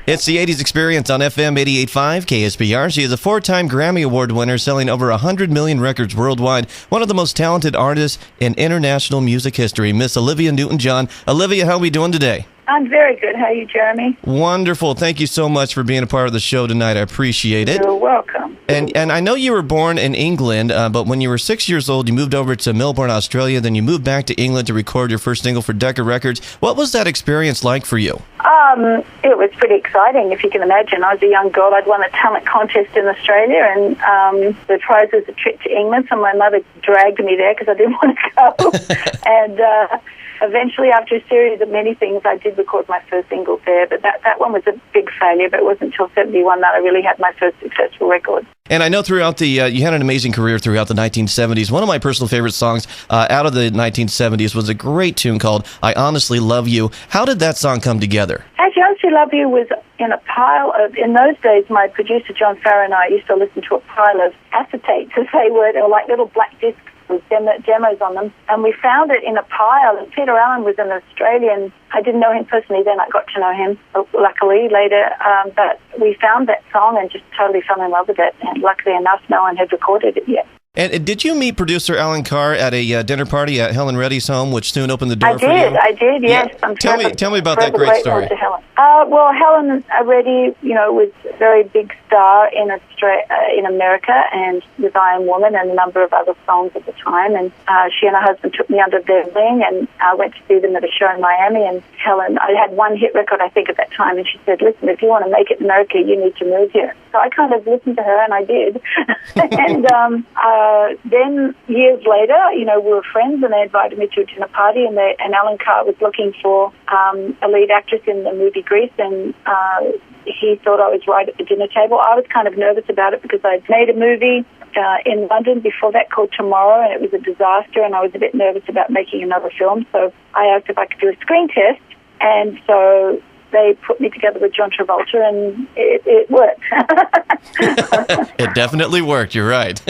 It's the 80s Experience on FM 88.5 KSBR. She is a 4-time Grammy Award winner, selling over 100 million records worldwide. One of the most talented artists in international music history, Miss Olivia Newton-John. Olivia, how are we doing today? I'm very good. How are you, Jeremy? Wonderful. Thank you so much for being a part of the show tonight. I appreciate it. You're welcome. And I know you were born in England, but when you were 6 years old, you moved over to Melbourne, Australia. Then you moved back to England to record your first single for Decca Records. What was that experience like for you? It was pretty exciting, if you can imagine. I was a young girl. I'd won a talent contest in Australia, and the prize was a trip to England, so my mother dragged me there because I didn't want to go. And eventually, after a series of many things, I did record my first single there, but that one was a big failure, but it wasn't until 71 that I really had my first successful record. And I know throughout the, you had an amazing career throughout the 1970s. One of my personal favorite songs out of the 1970s was a great tune called I Honestly Love You. How did that song come together? Actually, I Honestly Love You was in a pile of, in those days, my producer John Farrar and I used to listen to a pile of acetates, as they were. They were like little black discs with demos on them, and we found it in a pile. And Peter Allen was an Australian. I didn't know him personally then. I got to know him, luckily, later. But we found that song and just totally fell in love with it. And luckily enough, no one had recorded it yet. And did you meet producer Alan Carr at a dinner party at Helen Reddy's home, which soon opened the door for you? I did, yes. Yeah. Tell me about that great story. To Helen. Well, Helen Reddy, was a very big star in in America, and with I Am Woman and a number of other songs at the time. And she and her husband took me under their wing, and I went to see them at a show in Miami. And Helen, I had one hit record, I think, at that time, and she said, "Listen, if you want to make it in America, you need to move here." So I kind of listened to her, and I did. And then years later, we were friends, and they invited me to a dinner party, and Alan Carr was looking for a lead actress in the movie Grease, and he thought I was right at the dinner table. I was kind of nervous about it because I'd made a movie in London before that called Tomorrow, and it was a disaster, and I was a bit nervous about making another film, so I asked if I could do a screen test, and so they put me together with John Travolta, and it worked. It definitely worked, you're right.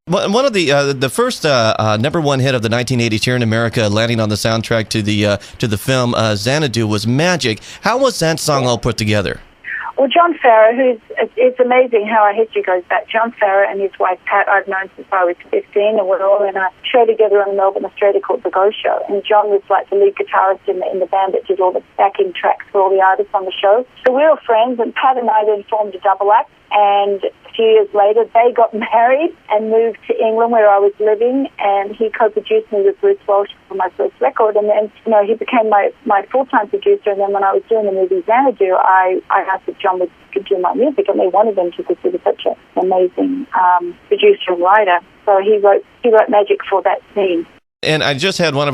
One of the first number one hit of the 1980s here in America, landing on the soundtrack to the film Xanadu, was Magic. How was that song all put together? Well, John Farrar, it's amazing how our history goes back. John Farrar and his wife Pat, I've known since I was 15, and we're all in a show together in Melbourne, Australia called The Go Show. And John was like the lead guitarist in the band that did all the backing tracks for all the artists on the show. So we were friends, and Pat and I then formed a double act. And a few years later, they got married and moved to England, where I was living, and he co-produced me with Bruce Walsh for my first record. And then, he became my full-time producer. And then when I was doing the movie Xanadu, I asked if John could do my music, and they wanted him to because he was such an amazing producer and writer. So he wrote Magic for that scene. And we just had one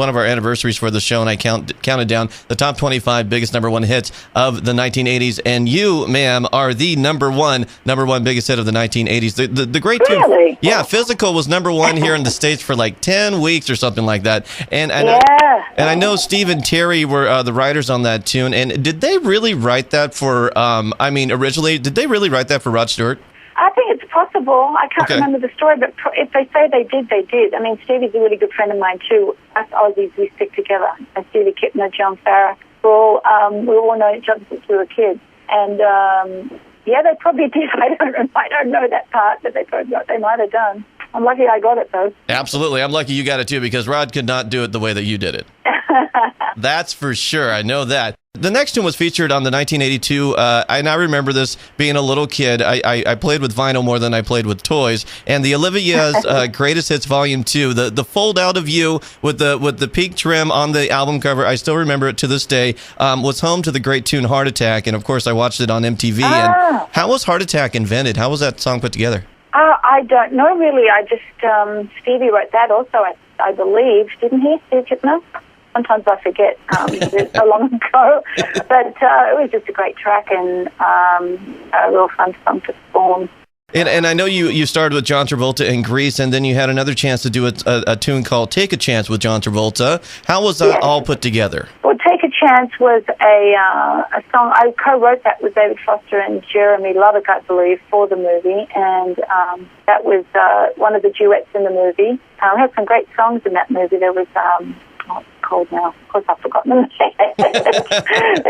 of our anniversaries for the show, and I counted down the top 25 biggest number one hits of the 1980s, and you, ma'am, are the number one biggest hit of the 1980s. The great really? tune, yeah, Physical was number one here in the States for like 10 weeks or something like that. And I know Steve and Terry were the writers on that tune. And did they really write that for? Originally, did they really write that for Rod Stewart? I think it's possible. I can't remember the story, but if they say they did, they did. I mean, Stevie's a really good friend of mine, too. Us Aussies, we stick together. And Stevie Kipner, John Farrar, we all know each other since we were kids. And, they probably did. I don't know that part, but they might have done. I'm lucky I got it, though. Absolutely. I'm lucky you got it, too, because Rod could not do it the way that you did it. That's for sure. I know that. The next tune was featured on the 1982, and I remember this being a little kid. I played with vinyl more than I played with toys, and the Olivia's Greatest Hits Volume 2, the fold out of you with the peak trim on the album cover, I still remember it to this day, was home to the great tune Heart Attack, and of course I watched it on MTV. And how was Heart Attack invented? How was that song put together? I don't know, really. I just, Stevie wrote that also, I believe, didn't he, Steve Kipner? Sometimes I forget, it's so long ago. But it was just a great track and a real fun song to perform. And I know you started with John Travolta in Grease, and then you had another chance to do a tune called Take a Chance with John Travolta. How was that all put together? Well, Take a Chance was a song. I co-wrote that with David Foster and Jeremy Lubbock, I believe, for the movie, and that was one of the duets in the movie. We had some great songs in that movie. There was cold now. Of course, I've forgotten them.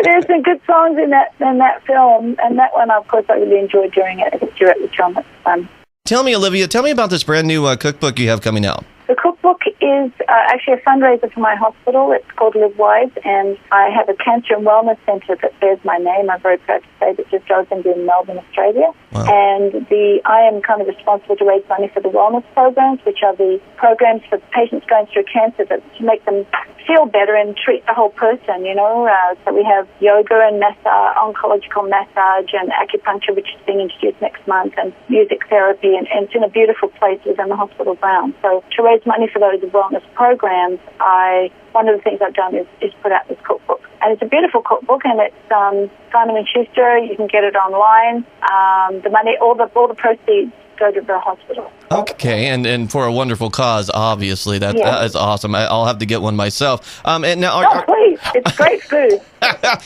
There's some good songs in that film, and that one, of course, I really enjoyed doing it. It's duet with John. It's fun. Tell me, Olivia, about this brand new cookbook you have coming out. The cookbook is actually a fundraiser for my hospital. It's called Live Wise, and I have a cancer and wellness centre that bears my name. I'm very proud to say that just opened in Melbourne, Australia. Wow. And I am kind of responsible to raise money for the wellness programs, which are the programs for patients going through cancer to make them feel better and treat the whole person, So we have yoga and massage, oncological massage and acupuncture, which is being introduced next month, and music therapy, and it's in a beautiful place within the hospital grounds. So to raise money for those wellness programs, one of the things I've done is put out this cookbook. And it's a beautiful cookbook, and it's Simon & Schuster. You can get it online. The money, all the proceeds go to the hospital. Okay, and for a wonderful cause, obviously. That is awesome. I'll have to get one myself. And now, please. It's great food.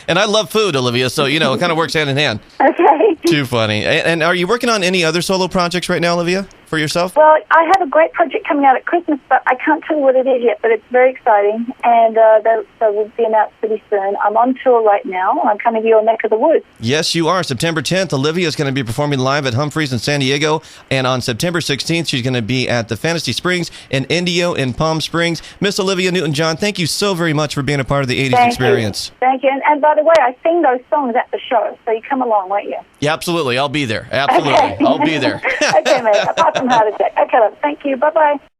And I love food, Olivia, so, it kind of works hand in hand. Okay. Too funny. And are you working on any other solo projects right now, Olivia, for yourself? Well, I have a great project coming out at Christmas, but I can't tell you what it is yet, but it's very exciting, and that will be announced pretty soon. I'm on tour right now. I'm coming to your neck of the woods. Yes, you are. September 10th, Olivia is going to be performing live at Humphreys in San Diego, and on September 16th, she's going to be at the Fantasy Springs in Indio in Palm Springs. Miss Olivia Newton-John, thank you so very much for being a part of the 80s experience. Thank you. And by the way, I sing those songs at the show, so you come along, won't you? Yeah, absolutely. I'll be there. Absolutely. Okay. I'll be there. Okay, mate. Apart from heart attack. Okay, love. Thank you. Bye-bye.